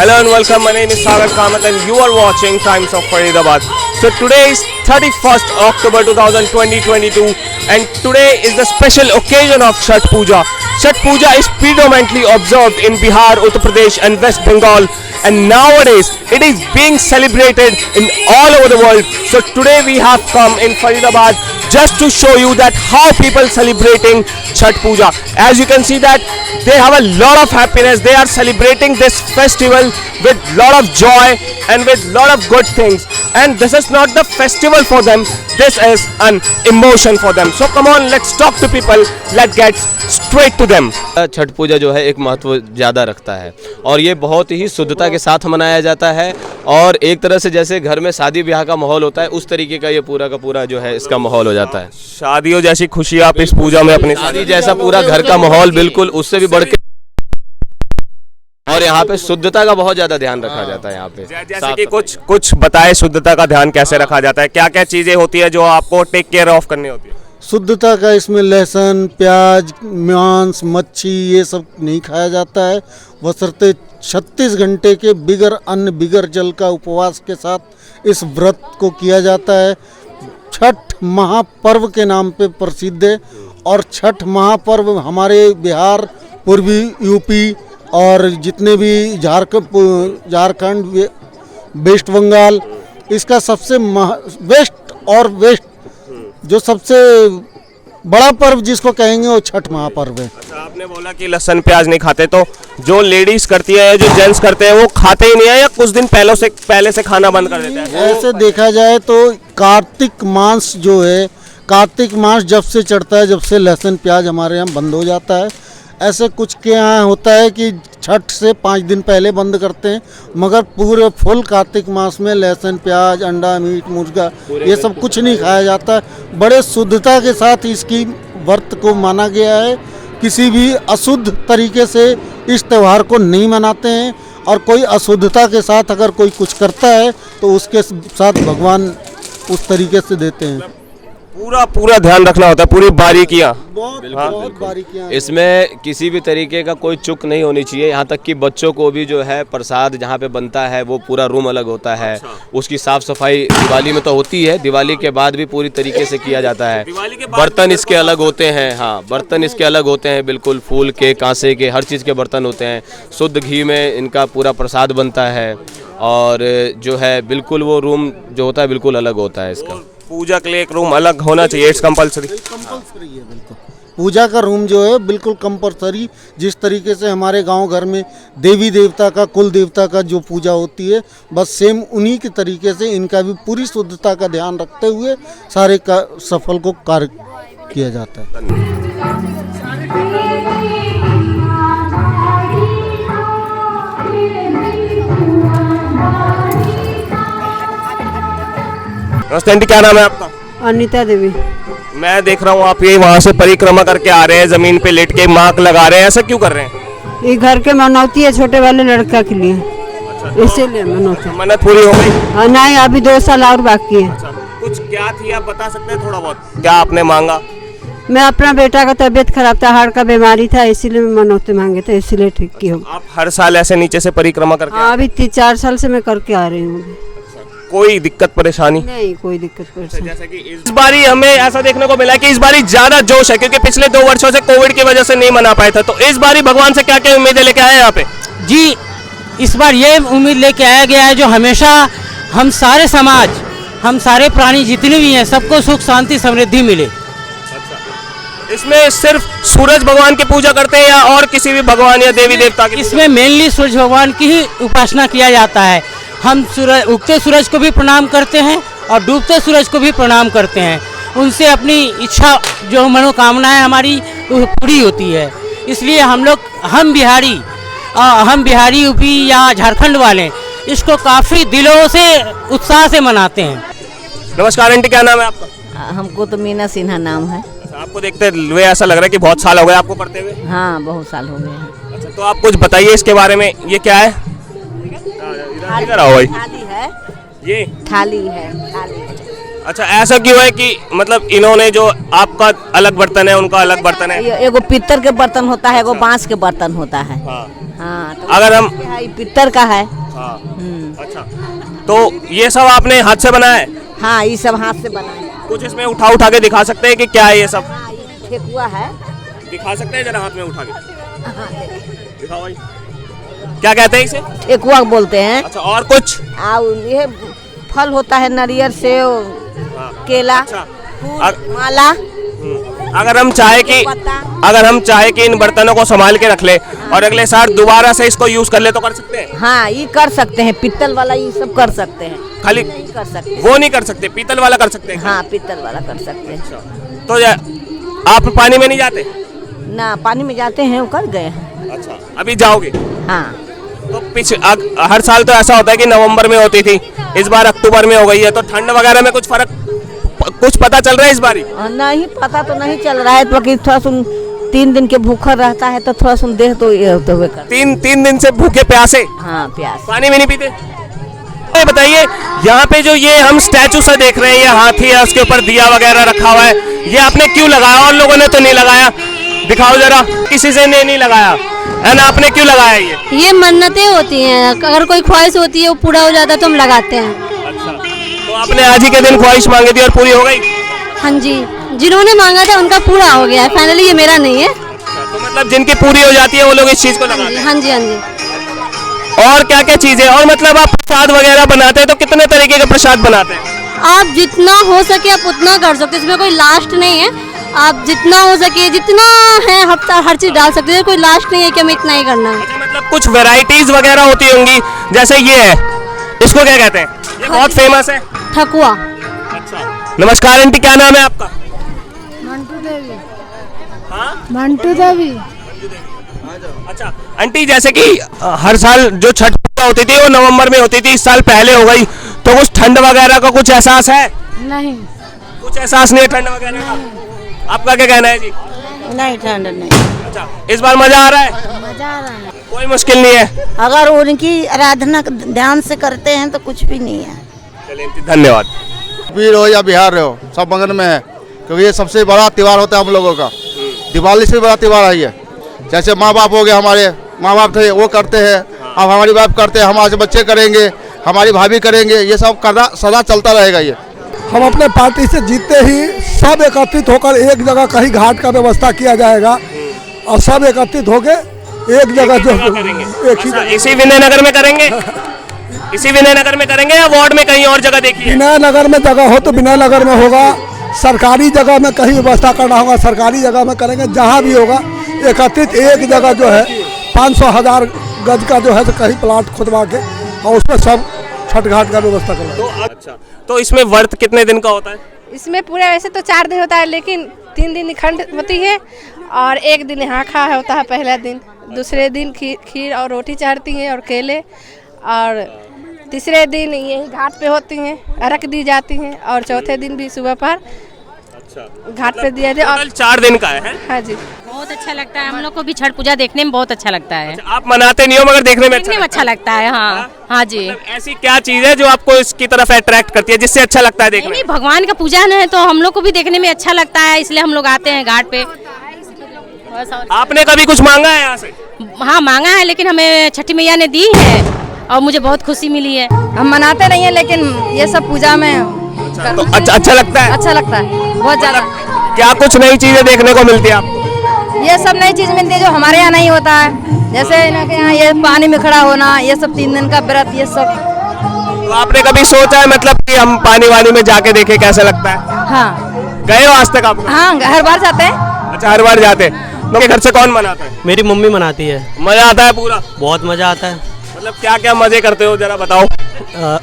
Hello and welcome. My name is Sagar Kamath and you are watching Times of Faridabad. So today is 31st October 2022 and today is the special occasion of Chhath Puja. Chhath Puja is predominantly observed in Bihar, Uttar Pradesh and West Bengal, and nowadays it is being celebrated in all over the world. So today we have come in Faridabad just to show you that how people celebrating Chhath Puja. As you can see that they have a lot of happiness. They are celebrating this festival with lot of joy and with lot of good things. And this is not the festival for them. This is an emotion for them. So come on, let's talk to people. Let's get straight to them. Chhath पूजा जो है एक महत्व ज़्यादा रखता है और ये बहुत ही शुद्धता के साथ मनाया जाता है और एक तरह से जैसे घर में शादी ब्याह का माहौल होता है उस तरीके का ये पूरा का पूरा जो है इसका माहौल हो जाता है। शादियों जैसी खुशी आप इस पूजा में अपनी शादी जैसा पूरा घर का माहौल बिल्कुल उससे भी बढ़ के और यहाँ पे शुद्धता का बहुत ज्यादा ध्यान रखा जाता है। यहाँ पे जैसे कि कुछ बताए शुद्धता का ध्यान कैसे रखा जाता है, क्या क्या चीजें होती है जो आपको टेक केयर ऑफ करनी होती है? शुद्धता का इसमें लहसुन, प्याज, मांस, मच्छी ये सब नहीं खाया जाता है। बशर्ते 36 घंटे के बिगर अन्न बिगर जल का उपवास के साथ इस व्रत को किया जाता है। छठ महापर्व के नाम पे प्रसिद्ध है और छठ महापर्व हमारे बिहार, पूर्वी यूपी और जितने भी झारखंड, वेस्ट बंगाल, इसका सबसे वेस्ट जो सबसे बड़ा पर्व जिसको कहेंगे वो छठ महापर्व है। अच्छा, आपने बोला कि लहसुन प्याज नहीं खाते, तो जो लेडीज करती है जो जेंट्स करते हैं वो खाते ही नहीं है या कुछ दिन पहले से खाना बंद कर देते हैं? ऐसे देखा जाए तो कार्तिक मास जो है, कार्तिक मास जब से चढ़ता है जब से लहसुन प्याज हमारे यहाँ बंद हो जाता है। ऐसे कुछ के यहाँ होता है कि छठ से 5 दिन पहले बंद करते हैं, मगर पूरे फुल कार्तिक मास में लहसुन प्याज, अंडा, मीट, मुर्गा ये सब कुछ नहीं खाया जाता है। बड़े शुद्धता के साथ इसकी व्रत को माना गया है। किसी भी अशुद्ध तरीके से इस त्यौहार को नहीं मनाते हैं और कोई अशुद्धता के साथ अगर कोई कुछ करता है तो उसके साथ भगवान उस तरीके से देते हैं। पूरा ध्यान रखना होता है, पूरी बारीकियाँ, बहुत बारीकियाँ। इसमें किसी भी तरीके का कोई चूक नहीं होनी चाहिए। यहाँ तक कि बच्चों को भी जो है प्रसाद जहाँ पे बनता है वो पूरा रूम अलग होता है। उसकी साफ सफाई दिवाली में तो होती है, दिवाली के बाद भी पूरी तरीके से किया जाता है। बर्तन इसके अलग होते हैं, हाँ बर्तन इसके अलग होते हैं, बिल्कुल फूल के, कांसे के, हर चीज़ के बर्तन होते हैं। शुद्ध घी में इनका पूरा प्रसाद बनता है और जो है बिल्कुल वो रूम जो होता है बिल्कुल अलग होता है। इसका पूजा के लिए एक रूम अलग होना चाहिए, इट्स कंपलसरी है बिल्कुल। पूजा का रूम जो है बिल्कुल कंपलसरी। जिस तरीके से हमारे गांव घर में देवी देवता का, कुल देवता का जो पूजा होती है, बस सेम उन्हीं के तरीके से इनका भी पूरी शुद्धता का ध्यान रखते हुए सारे का सफल को कार्य किया जाता है। नमस्ते आंटी, क्या नाम है आपका? अनीता देवी। मैं देख रहा हूँ आप ये वहाँ से परिक्रमा करके आ रहे हैं, जमीन पे लेट के मार्क लगा रहे हैं, ऐसा क्यों कर रहे हैं? ये घर के मनौती है छोटे वाले लड़का के लिए, इसीलिए मनौती। मन्नत पूरी हो गई? नहीं, अभी 2 साल और बाकी है। कुछ क्या थी आप बता सकते हैं थोड़ा बहुत, क्या आपने मांगा? मैं अपना बेटा का तबीयत खराब था, हार्ट का बीमारी था, इसीलिए मैं मनौती मांगे थे, इसीलिए ठीक की हो। आप हर साल ऐसे नीचे से परिक्रमा करके? हाँ, अभी 3-4 साल से मैं करके आ रही हूँ। कोई दिक्कत परेशानी? नहीं, कोई दिक्कत परेशानी। जैसे कि इस बारी हमें ऐसा देखने को मिला कि इस बारी ज्यादा जोश है क्योंकि पिछले 2 वर्षों से कोविड की वजह से नहीं मना पाए थे, तो इस बारी भगवान से क्या क्या उम्मीदें लेके आए यहाँ पे? जी, इस बार ये उम्मीद लेके आया गया है जो हमेशा हम सारे समाज, हम सारे प्राणी जितने भी हैं सबको सुख शांति समृद्धि मिले। इसमें सिर्फ सूरज भगवान की पूजा करते हैं या और किसी भी भगवान या देवी देवता की? इसमें मेनली सूरज भगवान की ही उपासना किया जाता है। हम उगते सूरज को भी प्रणाम करते हैं और डूबते सूरज को भी प्रणाम करते हैं। उनसे अपनी इच्छा जो मनोकामनाएं हमारी पूरी होती है। इसलिए हम बिहारी यूपी या झारखंड वाले इसको काफ़ी दिलों से उत्साह से मनाते हैं। नमस्कार आंटी, क्या नाम है आपका? हमको तो मीना सिन्हा नाम है। आपको देखते हुए ऐसा लग रहा है कि बहुत साल हो गए आपको करते हुए? हाँ, बहुत साल हो गए हैं। अच्छा, तो आप कुछ बताइए इसके बारे में, ये क्या है? थाली है, ये थाली है, थाली। अच्छा, ऐसा क्यों है कि मतलब इन्होंने जो आपका अलग बर्तन है उनका अलग बर्तन है? एगो पित्तर के बर्तन होता है, एगो बांस के बर्तन होता है। हाँ। हाँ, तो अगर हम ये पित्तर का है। हाँ। अच्छा, तो ये सब आपने हाथ से बनाया है? हाँ, ये सब हाथ से बना है। कुछ इसमें उठा के दिखा सकते हैं कि क्या है ये सब? हाँ, ये ठेकुआ है। दिखा सकते हैं जरा हाथ में उठा के? दिखाओ भाई। क्या कहते हैं इसे? ठेकुआ बोलते हैं। अच्छा, और कुछ? ये फल होता है, नारियल, सेव, केला, अच्छा। फूल, माला। अगर हम चाहे कि इन बर्तनों को संभाल के रख ले और अगले साल दोबारा से इसको यूज कर ले तो कर सकते हैं? हाँ, ये कर सकते हैं, पित्तल वाला ये सब कर सकते हैं। खाली नहीं कर सकते। वो नहीं कर सकते, पीतल वाला कर सकते हैं? हाँ, पित्तल वाला कर सकते हैं। तो आप पानी में नहीं जाते? ना, पानी में जाते हैं, वो कर गए हैं। अच्छा, अभी जाओगे? हाँ। तो हर साल तो ऐसा होता है कि नवंबर में होती थी, इस बार अक्टूबर में हो गई है, तो ठंड वगैरह में कुछ फर्क कुछ पता चल रहा है इस बारी? नहीं, पता तो नहीं चल रहा है, तो कि थोड़ा सुन 3 दिन के भूखा रहता है तो थोड़ा सुन देह तो ये होते हुए कर। 3 दिन से भूखे प्यासे? हाँ, प्यास। पानी भी नहीं पीते? ये बताइए, यहाँ पे जो ये हम स्टैचू सा देख रहे हैं, ये हाथी है, उसके ऊपर दिया वगैरह रखा हुआ है, ये आपने क्यों लगाया? और लोगों ने तो नहीं लगाया, दिखाओ जरा। किसी से ने नहीं लगाया है ना, आपने क्यों लगाया ये मन्नतें होती हैं, अगर कोई ख्वाहिश होती है वो पूरा हो जाता है तो हम लगाते हैं। अच्छा, तो आपने आज ही के दिन ख्वाहिश मांगी थी और पूरी हो गई? हाँ जी, जिन्होंने मांगा था उनका पूरा हो गया है, फाइनली ये मेरा नहीं है। तो मतलब जिनकी पूरी हो जाती है वो लोग इस चीज को लगाते हैं? हाँ जी, हाँ जी। और क्या क्या चीजें, और मतलब आप प्रसाद वगैरह बनाते हैं तो कितने तरीके का प्रसाद बनाते हैं? आप जितना हो सके आप उतना कर सकते हैं, इसमें कोई लास्ट नहीं है। आप जितना हो सके, जितना है हफ्ता हर चीज डाल सकते हैं, कोई लास्ट नहीं है कि हमें इतना ही करना है। अच्छा, मतलब कुछ वैरायटीज वगैरह होती होंगी, जैसे ये है, इसको क्या कहते हैं? ये बहुत फेमस है। ठकुआ। अच्छा, नमस्कार आंटी, क्या नाम है आपका? मंटू देवी। हाँ, मंटू देवी। अच्छा आंटी, जैसे कि हर साल जो छठ पूजा होती थी वो नवंबर में होती थी, इस साल पहले हो गई, तो कुछ ठंड वगैरह का कुछ एहसास है? नहीं, कुछ एहसास नहीं है ठंड वगैरह का? आपका क्या कहना है जी? नहीं, ठंड नहीं। अच्छा, इस बार मजा आ रहा है? मजा आ रहा है। कोई मुश्किल नहीं है? अगर उनकी आराधना ध्यान से करते हैं तो कुछ भी नहीं है। चलिए आंटी, धन्यवाद। वीर हो या बिहार हो, सब मगन में है, क्योंकि ये सबसे बड़ा त्यौहार होता है हम लोगों का। दिवाली से भी बड़ा त्यौहार है ये। जैसे माँ बाप हो गए, हमारे माँ बाप थे वो करते हैं, अब हमारी बाप करते हैं, हमारे बच्चे करेंगे, हमारी भाभी करेंगे, ये सब करना सदा चलता रहेगा। ये हम अपने पार्टी से जीतते ही सब एकत्रित होकर एक जगह कहीं घाट का व्यवस्था किया जाएगा और सब एकत्रित होकर एक जगह जो एक ही अच्छा, इसी विनय नगर में करेंगे? इसी विनय नगर में करेंगे या वार्ड में कहीं और जगह देखिए? विनय नगर में जगह हो तो विनय नगर में होगा, सरकारी जगह में कहीं व्यवस्था करना होगा सरकारी जगह में करेंगे, जहाँ भी होगा एकत्रित एक जगह जो है 500,000 गज का जो है तो कहीं प्लाट खुदवा के और उसमें सब छठ घाट का व्यवस्था करना। तो अच्छा, तो इसमें व्रत कितने दिन का होता है? इसमें पूरा वैसे तो 4 दिन होता है, लेकिन 3 दिन खंड होती है और 1 दिन यहाँ खा होता है पहला दिन, दूसरे दिन खीर और रोटी चढ़ती है और केले, और तीसरे दिन यही घाट पे होती हैं, अर्घ दी जाती हैं, और चौथे दिन भी सुबह पर घाट पे दिया जाए। और 4 दिन का है? हाँ जी, बहुत अच्छा लगता है, हम लोग को भी छठ पूजा देखने में बहुत अच्छा लगता है। अच्छा, आप मनाते नहीं हो मगर देखने में अच्छा लगता है। हाँ हाँ जी। मतलब ऐसी क्या चीज है जो आपको इसकी तरफ अट्रैक्ट करती है, जिससे अच्छा लगता है देखने में? भगवान का पूजा है तो हम लोग को भी देखने में अच्छा लगता है, इसलिए हम लोग आते हैं घाट पे। आपने कभी कुछ मांगा है यहाँ से? हाँ, मांगा है, लेकिन हमें छठी मैया ने दी है और मुझे बहुत खुशी मिली है। हम मनाते नहीं है, लेकिन ये सब पूजा में तो अच्छा लगता है? अच्छा लगता है बहुत ज़्यादा। क्या कुछ नई चीजें देखने को मिलती है आपको? ये सब नई चीज़ मिलती है जो हमारे यहाँ नहीं होता है, जैसे इनके यहाँ ये पानी में खड़ा होना, ये सब 3 दिन का व्रत, ये सब। तो आपने कभी सोचा है मतलब कि हम पानी वानी में जाके देखें कैसा लगता है? हाँ। गए हो आज तक आप? हाँ, हर बार जाते हैं। अच्छा, हर बार जाते हैं। तो घर से कौन मनाता है? मेरी मम्मी मनाती है। मजा आता है पूरा? बहुत मजा आता है। मतलब क्या क्या मजे करते हो जरा बताओ।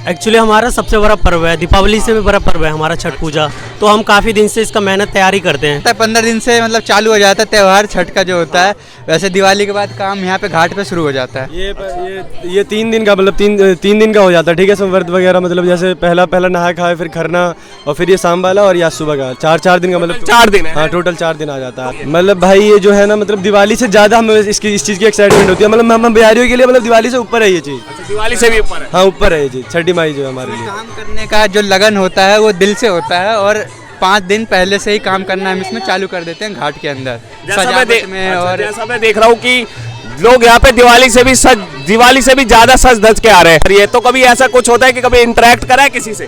एक्चुअली हमारा सबसे बड़ा पर्व है, दीपावली से भी बड़ा पर्व है हमारा छठ पूजा, तो हम काफ़ी दिन से इसका मेहनत तैयारी करते हैं। 15 दिन से मतलब चालू हो जाता है त्यौहार छठ का जो होता है। वैसे दिवाली के बाद काम यहाँ पे घाट पे शुरू हो जाता है। ये 3 दिन का मतलब 3 दिन का हो जाता है, ठीक है। सब व्रत वगैरह मतलब जैसे पहला नहा खाए, फिर खरना, और फिर ये शाम वाला और या सुबह का 4 दिन का मतलब 4 दिन है। हाँ, टोटल 4 दिन आ जाता है। मतलब भाई ये जो है ना, मतलब दिवाली से ज़्यादा हमें इस चीज़ की एक्साइटमेंट होती है। मतलब हम बिहारियों के लिए मतलब दिवाली से ऊपर है है ये चीज़। अच्छा, दिवाली से भी ऊपर है। हाँ ऊपर है ये चीज़, छठी माई जो है हमारे लिए। काम करने का जो लगन होता है वो दिल से होता है और 5 दिन पहले से ही काम करना हम इसमें चालू कर देते हैं घाट के अंदर सजावट में। और जैसा मैं देख रहा हूँ कि लोग यहाँ पे दिवाली से भी ज्यादा सज धज के आ रहे हैं। ये तो कभी ऐसा कुछ होता है कि कभी इंटरेक्ट करा है किसी से,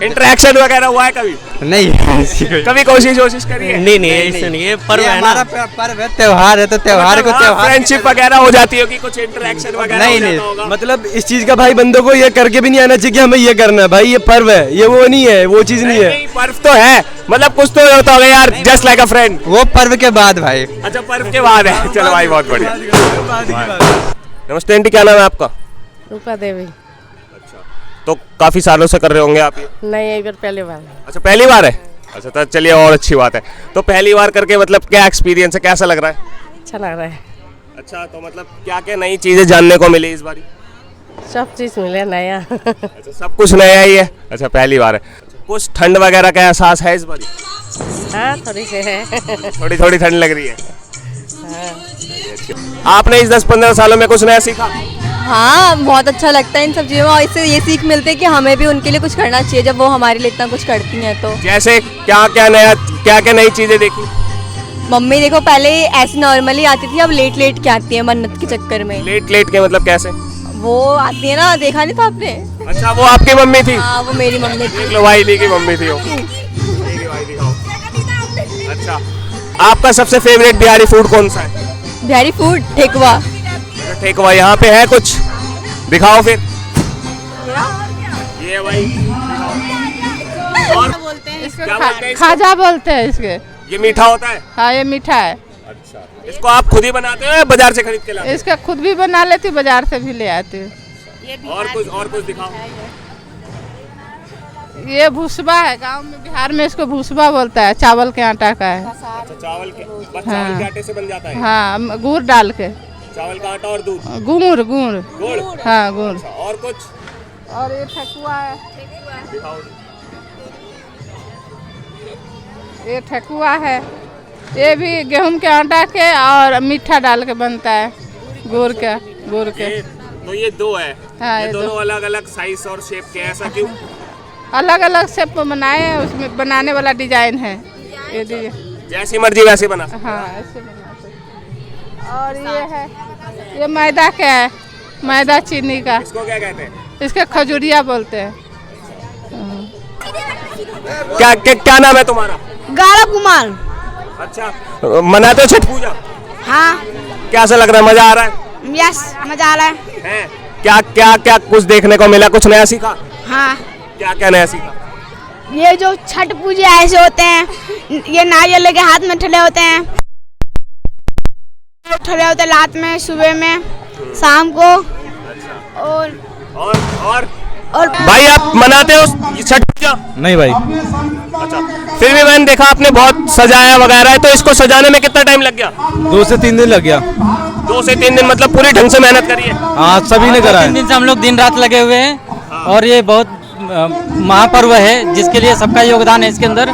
इंटरेक्शन वगैरह हुआ है कभी? नहीं कभी कोशिश करी है? नहीं ऐसे नहीं है, पर्व है ना, हमारा पर्व है, त्योहार है तो त्योहार को त्योहार फ्रेंडशिप वगैरह हो जाती होगी, कुछ इंटरेक्शन वगैरह हो जाता होगा। मतलब इस चीज़ का भाई बंदों को ये करके भी नहीं आना चाहिए कि हमें ये करना है। भाई ये पर्व है, ये वो नहीं है, वो चीज़ नहीं है। पर्व तो है, मतलब कुछ तो होता होगा यार, जस्ट लाइक अ फ्रेंड। वो पर्व के बाद भाई। अच्छा, पर्व के बाद है। चलो भाई, बहुत बढ़िया। नमस्ते आंटी, क्या नाम है आपका? रूपा देवी। तो काफी सालों से कर रहे होंगे आप ये? नहीं, एक बार पहली बार। अच्छा, पहली बार है। अच्छा, तो चलिए, और अच्छी बात है। तो पहली बार करके मतलब क्या एक्सपीरियंस है, कैसा लग रहा है? अच्छा लग रहा है। अच्छा, तो मतलब क्या क्या नई चीजें जानने को मिली इस बारी? सब चीज मिले नया। अच्छा, सब कुछ नया ही है। अच्छा, पहली बार है। कुछ ठंड वगैरह का एहसास है इस बारी? हाँ, थोड़ी से है। थोड़ी ठंड लग रही है। हाँ। आपने इस 10-15 सालों में कुछ नया सीखा? हाँ, बहुत अच्छा लगता है इन सब चीज़ों में, और इससे ये सीख मिलती है कि हमें भी उनके लिए कुछ करना चाहिए जब वो हमारे लिए इतना कुछ करती हैं। तो जैसे क्या क्या नई चीजें देखी? मम्मी देखो, पहले ऐसे नॉर्मली आती थी, अब लेट के आती है मन्नत के चक्कर में। लेट के मतलब कैसे? वो आती है ना, देखा नहीं था आपने? अच्छा, वो आपकी मम्मी थी? हाँ, वो मेरी मम्मी थी। देख लो भाई, की मम्मी थी वो। अच्छा, आपका सबसे फेवरेट बिहारी फूड कौन सा है? बिहारी फूड ठेकुआ। ठेकुआ यहाँ पे है कुछ, दिखाओ फिर। ये भाई, और खाजा बोलते हैं इसके। ये मीठा होता है? हाँ, ये मीठा है। अच्छा, इसको आप खुद ही बनाते हो या बाजार से खरीद के लाते हो? इसका खुद भी बना लेती, बाजार से भी ले आती। और कुछ दिखाओ। ये भूसबा है, गांव में बिहार में इसको भूसबा बोलता है, चावल के आटा का है। अच्छा, चावल के आटे से बन जाता है? हाँ, गुड़ डाल के। चावल का आटा और दूध? गुड़। हाँ, गुड़। अच्छा, और कुछ? और ये ठेकुआ है। ये ठेकुआ है, ये भी गेहूं के आटा के और मीठा डाल के बनता है, गुड़ के। तो ये दो है। हाँ, ये दोनों अलग अलग साइज और शेप के, ऐसा क्यों? अलग अलग शेप में बनाए हैं, उसमें बनाने वाला डिजाइन है। ये जैसी मर्जी वैसे बना। हाँ, ऐसे बना सकते। और ये है, ये मैदा का है, मैदा चीनी का। इसको क्या कहते हैं? इसके खजूरिया बोलते हैं। क्या नाम है तुम्हारा? गौरव कुमार। अच्छा, मनाते हो छठ पूजा? हाँ। कैसा लग रहा है, मजा आ रहा है? यस, मजा आ रहा है। क्या कुछ देखने को मिला, कुछ नया सीखा? हाँ। क्या नया सीखा? ये जो छठ पूजा ऐसे होते हैं, ये नारियल के हाथ में ठले होते हैं, रात में, सुबह में, शाम को। और भाई, आप मनाते हो छठ पूजा? नहीं भाई। अच्छा, फिर भी मैंने देखा आपने बहुत सजाया वगैरह है, तो इसको सजाने में कितना टाइम लग गया? 2 से 3 दिन लग गया। 2 से 3 दिन मतलब पूरी ढंग से मेहनत करी है? हाँ, सभी ने करा है। 3 दिन से हम लोग दिन रात लगे हुए हैं और ये बहुत महापर्व है जिसके लिए सबका योगदान है इसके अंदर,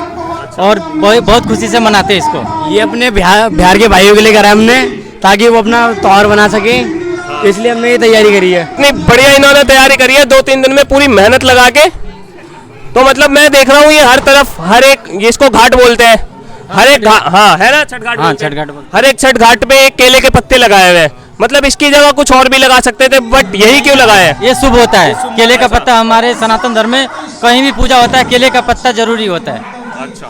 और बहुत खुशी से मनाते हैं इसको। ये अपने बिहार के भाइयों के लिए करा हमने, ताकि वो अपना त्योहार बना सके, इसलिए हमने ये तैयारी करी है। इतनी बढ़िया इन्होंने तैयारी करी है 2-3 दिन में, पूरी मेहनत लगा के। तो मतलब मैं देख रहा हूँ ये हर तरफ, हर एक, इसको घाट बोलते हैं, हर एक हाँ है ना, छठ घाट। हाँ, छठ घाट। हर एक छठ घाट पे एक केले के पत्ते लगाए हुए हैं। मतलब इसकी जगह कुछ और भी लगा सकते थे, बट यही क्यों लगाया है? ये शुभ होता है, केले का पत्ता हमारे सनातन धर्म में कहीं भी पूजा होता है, केले का पत्ता जरूरी होता है। अच्छा,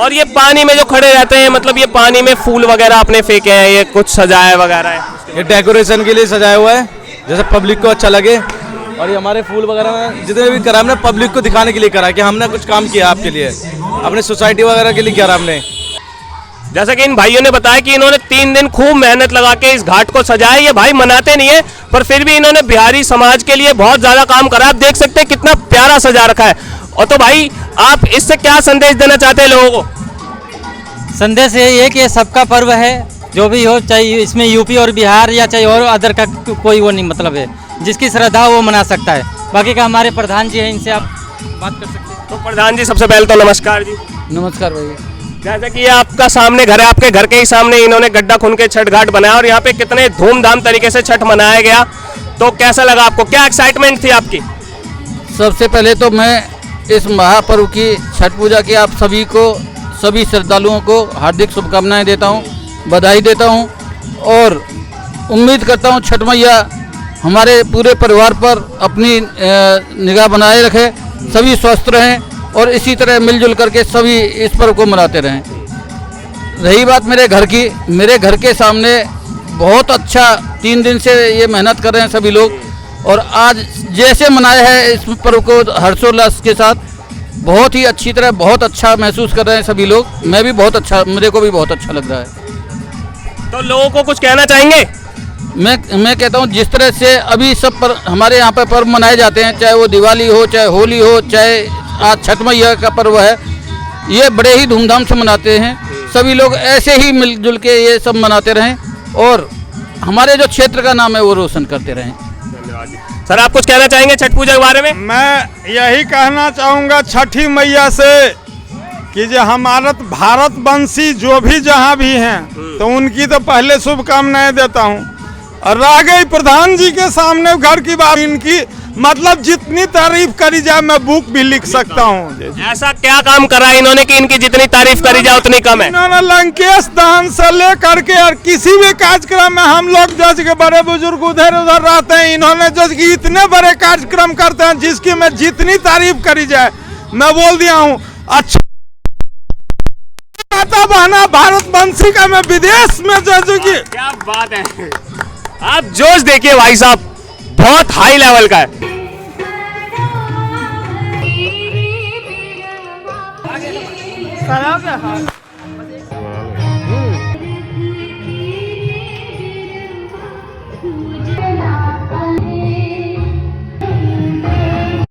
और ये पानी में जो खड़े रहते हैं, मतलब ये पानी में फूल वगैरह आपने फेंके हैं, ये कुछ सजाया वगैरह है? ये डेकोरेशन के लिए सजाया हुआ है, जैसे पब्लिक को अच्छा लगे। और ये हमारे फूल वगैरह जितने भी करा हमने पब्लिक को दिखाने के लिए करा कि हमने कुछ काम किया आपके लिए, अपने सोसाइटी वगैरह के लिए करा हमने। जैसा कि इन भाइयों ने बताया कि इन्होंने 3 दिन खूब मेहनत लगा के इस घाट को सजाया। ये भाई मनाते नहीं है, पर फिर भी इन्होंने बिहारी समाज के लिए बहुत ज्यादा काम करा। आप देख सकते हैं कितना प्यारा सजा रखा है। और तो भाई, आप इससे क्या संदेश देना चाहते हैं लोगों को? संदेश ये कि सबका पर्व है, जो भी हो, चाहे इसमें यूपी और बिहार या चाहे और अदर का कोई वो नहीं मतलब है, जिसकी श्रद्धा वो मना सकता है। बाकी का हमारे प्रधान जी हैं, इनसे आप बात कर सकते हैं। तो प्रधान जी, सबसे पहले तो नमस्कार जी। नमस्कार भैया। जैसे कि ये आपका सामने घर है, आपके घर के ही सामने इन्होंने गड्ढा खून के छठ घाट बनाया और यहाँ पे कितने धूमधाम तरीके से छठ मनाया गया, तो कैसा लगा आपको, क्या एक्साइटमेंट थी आपकी? सबसे पहले तो मैं इस महापर्व की छठ पूजा की आप सभी को, सभी श्रद्धालुओं को हार्दिक शुभकामनाएं देता हूं, बधाई देता हूं और उम्मीद करता हूं छठ मैया हमारे पूरे परिवार पर अपनी निगाह बनाए रखे, सभी स्वस्थ रहें और इसी तरह मिलजुल करके सभी इस पर्व को मनाते रहें। रही बात मेरे घर की, मेरे घर के सामने बहुत अच्छा 3 दिन से ये मेहनत कर रहे हैं सभी लोग और आज जैसे मनाया है इस पर्व को हर्षोल्लास के साथ, बहुत ही अच्छी तरह, बहुत अच्छा महसूस कर रहे हैं सभी लोग। मैं भी बहुत अच्छा, मेरे को भी बहुत अच्छा लग रहा है। तो लोगों को कुछ कहना चाहेंगे? मैं कहता हूँ जिस तरह से अभी सब पर हमारे यहाँ पर पर्व मनाए जाते हैं, चाहे वो दिवाली हो, चाहे होली हो, चाहे आज छठ मैया का पर्व है, ये बड़े ही धूमधाम से मनाते हैं। सभी लोग ऐसे ही मिलजुल के ये सब मनाते रहें और हमारे जो क्षेत्र का नाम है वो रोशन करते रहें। सर आप कुछ कहना चाहेंगे छठ पूजा के बारे में? मैं यही कहना चाहूँगा छठी मैया से कि जो हमारा भारतवंशी जो भी जहाँ भी हैं तो उनकी तो पहले शुभकामनाएं देता हूँ। और रह गई प्रधान जी के सामने घर की बात, इनकी मतलब जितनी तारीफ करी जाए मैं बुक भी लिख सकता हूँ। ऐसा क्या काम करा इन्होंने कि इनकी जितनी तारीफ करी जाए उतनी कम है? इन्होंने लंकेश दान से लेकर के और किसी भी कार्यक्रम में हम लोग जज के बड़े बुजुर्ग उधर उधर रहते हैं, इन्होंने जज की इतने बड़े कार्यक्रम करते हैं जिसकी मैं जितनी तारीफ करी जाए मैं बोल दिया हूँ। अच्छा बहना भारतवंशी का मैं विदेश में जज की, क्या बात है, आप जोश देखिए भाई साहब, बहुत हाई लेवल का है।